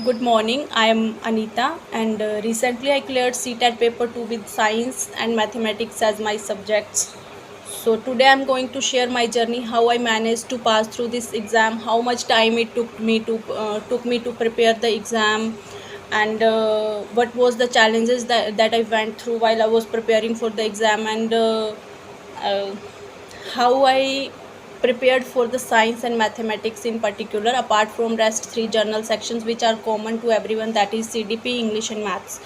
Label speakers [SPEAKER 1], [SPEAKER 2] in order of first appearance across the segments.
[SPEAKER 1] Good morning. I am Anita, and recently I cleared CTAT paper 2 with science and mathematics as my subjects. So today I am going to share my journey, how I managed to pass through this exam, how much time it took me to prepare the exam, and what was the challenges that I went through while I was preparing for the exam, and uh, how I prepared for the science and mathematics in particular, apart from rest three journal sections which are common to everyone, that is CDP, English and maths.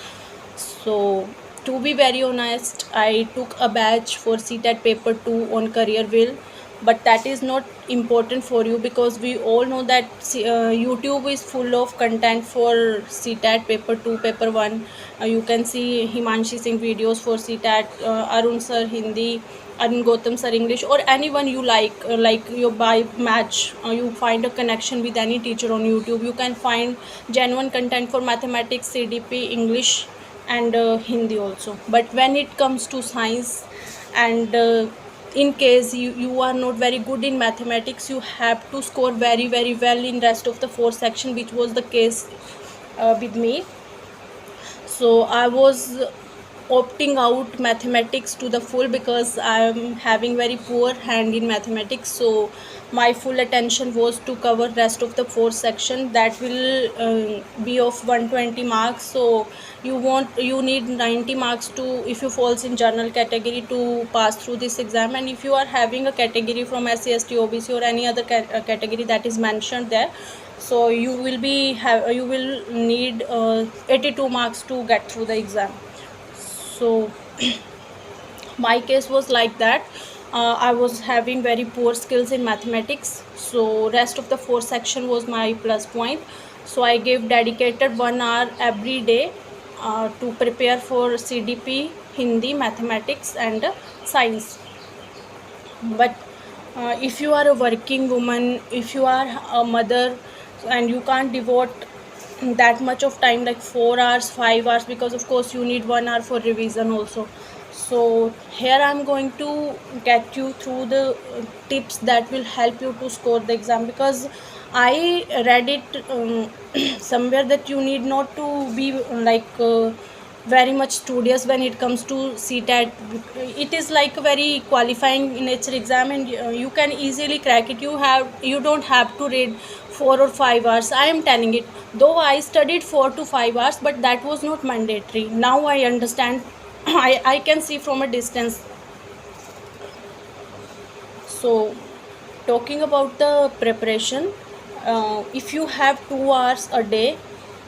[SPEAKER 1] So to be very honest, I took a batch for CTET paper 2 on career wheel, but that is not important for you because we all know that YouTube is full of content for CTET paper 2, paper 1. You can see Himanshi Singh videos for CTET, Arun sir Hindi, Arun Gautam sir English, or anyone you like you by match. You find a connection with any teacher on YouTube. You can find genuine content for mathematics, CDP, English, and Hindi also. But when it comes to science, and in case you are not very good in mathematics, you have to score very well in rest of the four section, which was the case with me. So I was opting out mathematics to the full because I am having very poor hand in mathematics. So my full attention was to cover rest of the four section that will be of 120 marks. So you need 90 marks to, if you falls in general category, to pass through this exam. And if you are having a category from SC, ST, OBC or any other category that is mentioned there, so you will need 82 marks to get through the exam. So my case was like that. I was having very poor skills in mathematics, so rest of the four section was my plus point. So I gave dedicated 1 hour every day to prepare for CDP, Hindi, mathematics and science. But if you are a working woman, if you are a mother, and you can't devote that much of time, like 4 hours, 5 hours, because of course you need 1 hour for revision also. So here I'm going to get you through the tips that will help you to score the exam, because I read it somewhere that you need not to be very much studious when it comes to CTET. It is like a very qualifying in nature exam, and you can easily crack it. You don't have to read 4 or 5 hours. I am telling it. Though I studied 4 to 5 hours, but that was not mandatory. Now I understand. I can see from a distance. So talking about the preparation, if you have 2 hours a day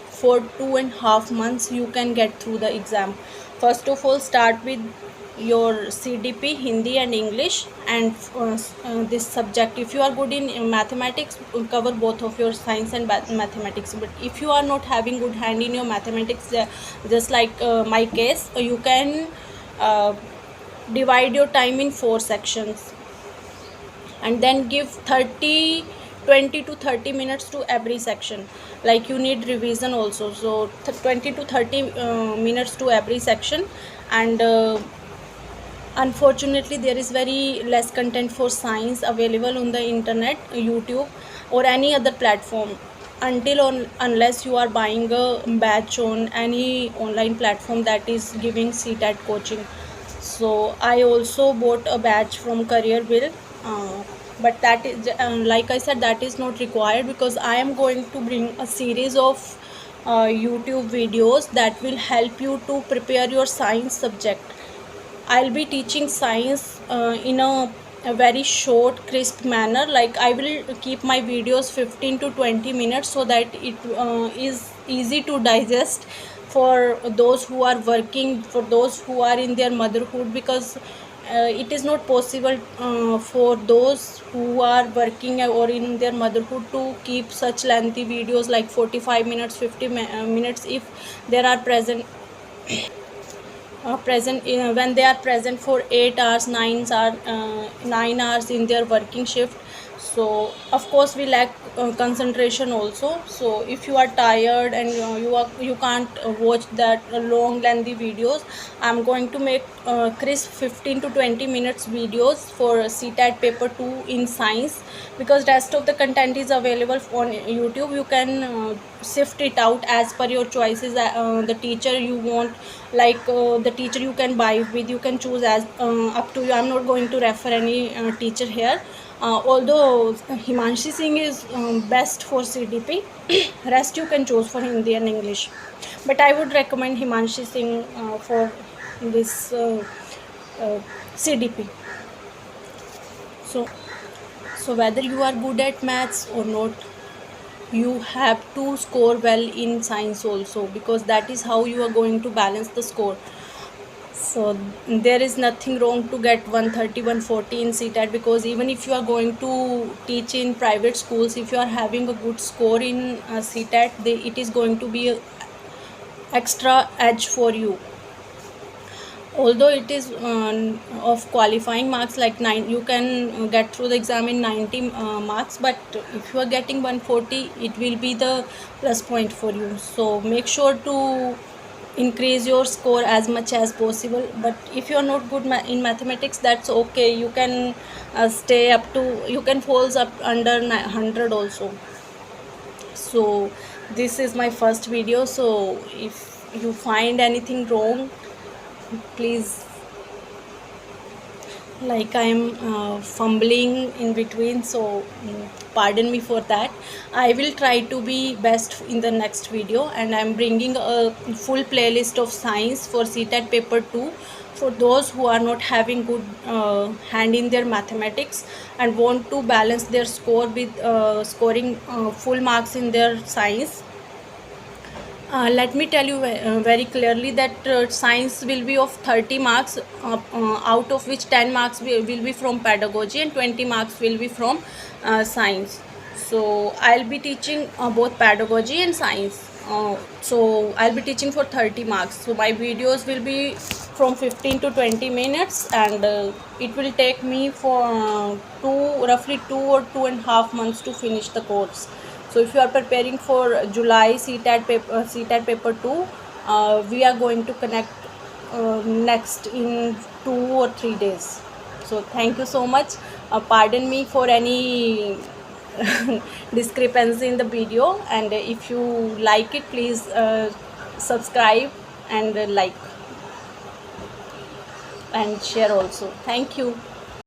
[SPEAKER 1] for 2.5 months, you can get through the exam. First of all, start with your CDP, Hindi and English, and this subject. If you are good in mathematics, cover both of your science and mathematics. But if you are not having good hand in your mathematics, just like my case, you can uh, divide your time in four sections, and then give 20 to 30 minutes to every section. Like you need revision also, so 20 to 30 minutes to every section. And unfortunately there is very less content for science available on the internet, YouTube or any other platform, unless you are buying a batch on any online platform that is giving CTET coaching. So I also bought a batch from Career Bill, but that is, like I said, that is not required, because I am going to bring a series of YouTube videos that will help you to prepare your science subject. I'll be teaching science in a very short, crisp manner. Like I will keep my videos 15 to 20 minutes so that it is easy to digest for those who are working, for those who are in their motherhood, because it is not possible for those who are working or in their motherhood to keep such lengthy videos like 45 minutes, 50 minutes, if there are present when they are present for 8 hours, 9 hours in their working shift. So of course we lack concentration also. So if you are tired and you can't watch that long lengthy videos, I'm going to make crisp 15 to 20 minutes videos for CTAT paper 2 in science, because rest of the content is available on YouTube. You can sift it out as per your choices. The teacher you want, like the teacher you can buy with, you can choose as up to you. I'm not going to refer any teacher here. Although Himanshi Singh is best for CDP, rest you can choose for Hindi and English. But I would recommend Himanshi Singh for this uh, CDP. So, so whether you are good at maths or not, you have to score well in science also, because that is how you are going to balance the score. So there is nothing wrong to get 130, 140 in CTAT, because even if you are going to teach in private schools, if you are having a good score in CTAT, it is going to be a extra edge for you. Although it is of qualifying marks, like 9, you can get through the exam in 90 marks, but if you are getting 140, it will be the plus point for you. So make sure to increase your score as much as possible. But if you are not good in mathematics, that's okay. You can stay up to, you can falls up under 100 also. So this is my first video, so if you find anything wrong, please, like I'm fumbling in between, so pardon me for that. I will try to be best in the next video, and I'm bringing a full playlist of science for CTAT paper 2 for those who are not having good hand in their mathematics and want to balance their score with scoring full marks in their science. Let me tell you very clearly that science will be of 30 marks, out of which 10 marks will be from pedagogy and 20 marks will be from science. So I'll be teaching both pedagogy and science. So I'll be teaching for 30 marks. So my videos will be from 15 to 20 minutes, and it will take me for roughly 2 or 2.5 months to finish the course. So if you are preparing for July CTAT paper 2, we are going to connect next in 2 or 3 days. So thank you so much. Pardon me for any discrepancy in the video, and if you like it, please subscribe and like and share also. Thank you.